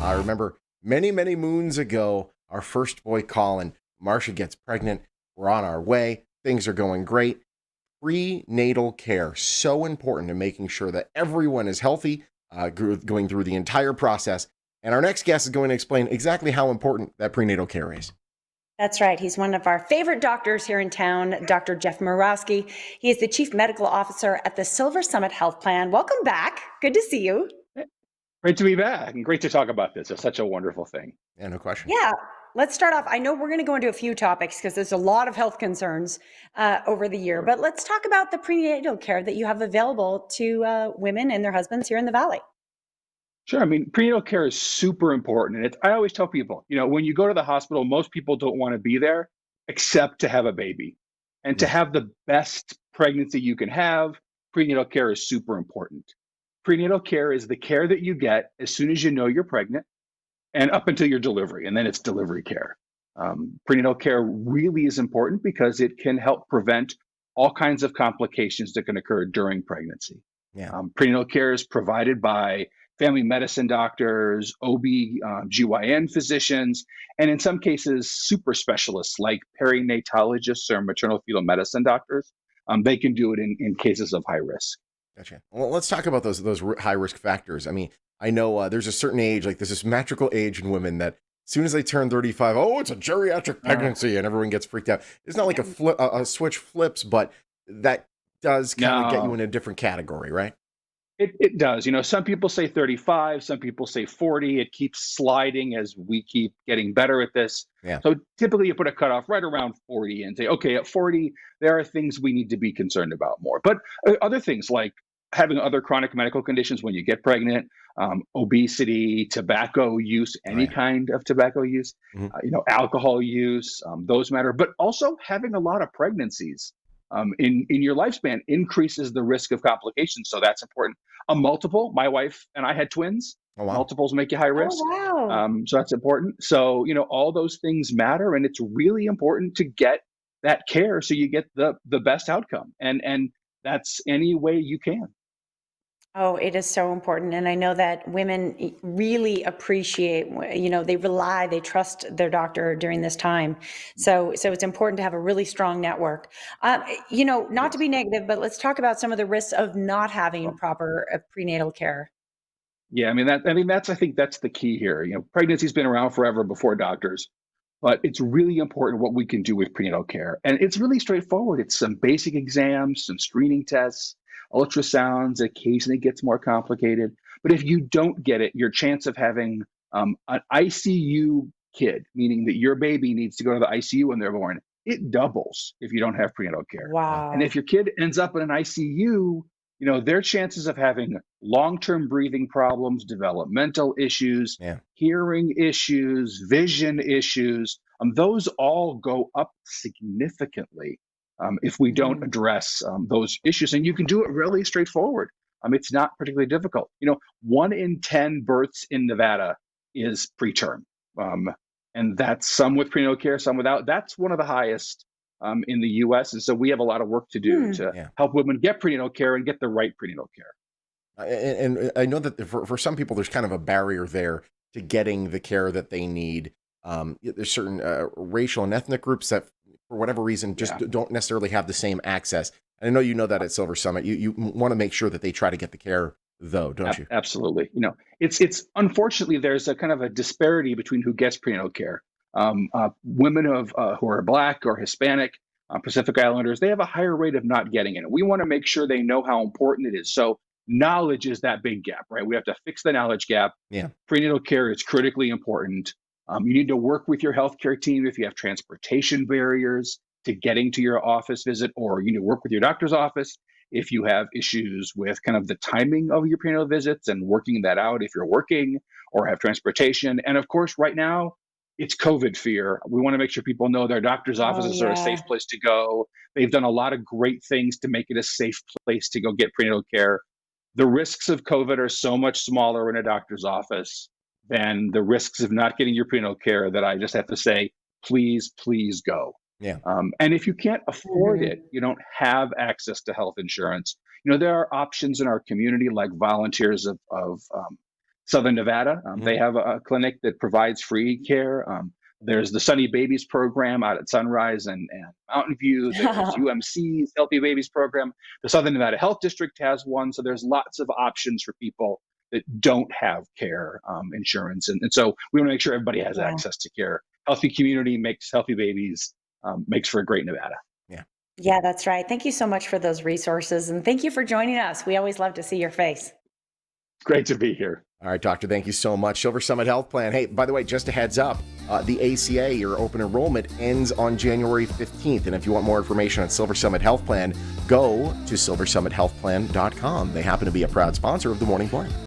I remember many, many moons ago, our first boy, Colin, Marcia gets pregnant. We're on our way. Things are going great. Prenatal care, so important in making sure that everyone is healthy, going through the entire process. And our next guest is going to explain exactly how important that prenatal care is. That's right. He's one of our favorite doctors here in town, Dr. Jeff Murawski. He is the Chief Medical Officer at the SilverSummit Healthplan. Welcome back. Good to see you. Great to be back and great to talk about this. It's such a wonderful thing. Yeah, no question. Yeah, let's start off. I know we're going to go into a few topics because there's a lot of health concerns over the year, Sure. but let's talk about the prenatal care that you have available to women and their husbands here in the Valley. Sure. I mean, prenatal care is super important. And I always tell people, when you go to the hospital, most people don't want to be there except to have a baby. And to Yeah. have the best pregnancy you can have, prenatal care is super important. Prenatal care is the care that you get as soon as you know you're pregnant and up until your delivery, and then it's delivery care. Prenatal care really is important because it can help prevent all kinds of complications that can occur during pregnancy. Yeah. Prenatal care is provided by family medicine doctors, OB/GYN physicians, and in some cases, super specialists like perinatologists or maternal fetal medicine doctors. They can do it in cases of high risk. Gotcha. Well, let's talk about those high risk factors. I mean, I know there's a certain age, like there's this magical age in women that as soon as they turn 35, oh, it's a geriatric Uh, pregnancy, and everyone gets freaked out. It's not like a switch flips, but that does kind of get you no, in a different category, right? it does. Some people say 35, some people say 40. It keeps sliding as we keep getting better at this. Yeah. So typically you put a cutoff right around 40 and say, okay, at 40, there are things we need to be concerned about more. But other things like having other chronic medical conditions when you get pregnant, obesity, tobacco use, Oh any yeah. kind of tobacco use, Mhm. alcohol use, those matter. But also having a lot of pregnancies in your lifespan increases the risk of complications. So that's important. A multiple, my wife and I had twins. Oh wow. Multiples make you high Oh, risk. wow. So that's important. So, all those things matter, and it's really important to get that care so you get the best outcome. And that's any way you can. Oh, it is so important. And I know that women really appreciate, they rely, they trust their doctor during this time. So it's important to have a really strong network. It Not to is. be negative, but let's talk about some of the risks of not having Sure. proper prenatal care. Yeah, I think that's the key here. Pregnancy's been around forever before doctors, but it's really important what we can do with prenatal care. And it's really straightforward. It's some basic exams, some screening tests, ultrasounds. Occasionally it gets more complicated. But if you don't get it, your chance of having an ICU kid, meaning that your baby needs to go to the ICU when they're born, it doubles if you don't have prenatal care. Wow. And if Wow. your kid ends up in an ICU, their chances of having long-term breathing problems, developmental issues, Yeah. hearing issues, vision issues, those all go up significantly if we don't Mhm. address those issues. And you can do it really straightforward. It's not particularly difficult. 1 in 10 births in Nevada is preterm. Um, and that's some with prenatal care, some without. That's one of the highest in the US. And so we have a lot of work to do Hmm. to Yeah. help women get prenatal care and get the right prenatal care. And I know that for some people, there's kind of a barrier there to getting the care that they need. There's certain racial and ethnic groups that, for whatever reason, just Yeah. don't necessarily have the same access. And I know you know that at Silver Summit, you want to make sure that they try to get the care, though, don't you? Absolutely. It's unfortunately there's a kind of a disparity between who gets prenatal care. Women who are Black or Hispanic, Pacific Islanders, they have a higher rate of not getting it. We want to make sure they know how important it is. So knowledge is that big gap, right? We have to fix the knowledge gap. Yeah. Prenatal care is critically important. You need to work with your healthcare team if you have transportation barriers to getting to your office visit, or you need to work with your doctor's office if you have issues with kind of the timing of your prenatal visits and working that out if you're working or have transportation. And of course, right now, it's COVID fear. We want to make sure people know their doctor's Oh, offices are a yeah. safe place to go. They've done a lot of great things to make it a safe place to go get prenatal care. The risks of COVID are so much smaller in a doctor's office than the risks of not getting your prenatal care that I just have to say, please, please go. Yeah. And if you can't afford it, Mhm. you don't have access to health insurance. There are options in our community like volunteers of Southern Nevada. They have a clinic that provides free care. There's the Sunny Babies program out at Sunrise and Mountain View. There's UMC's Healthy Babies program. The Southern Nevada Health District has one. So there's lots of options for people that don't have care insurance. And so we want to make sure everybody has access to care. Healthy community makes healthy babies, makes for a great Nevada. Yeah. Yeah, that's right. Thank you so much for those resources. And thank you for joining us. We always love to see your face. Great to be here. All right, Doctor, thank you so much. SilverSummit Healthplan. Hey, by the way, just a heads up, the ACA, your open enrollment, ends on January 15th. And if you want more information on SilverSummit Healthplan, go to silversummithealthplan.com. They happen to be a proud sponsor of the Morning Blend.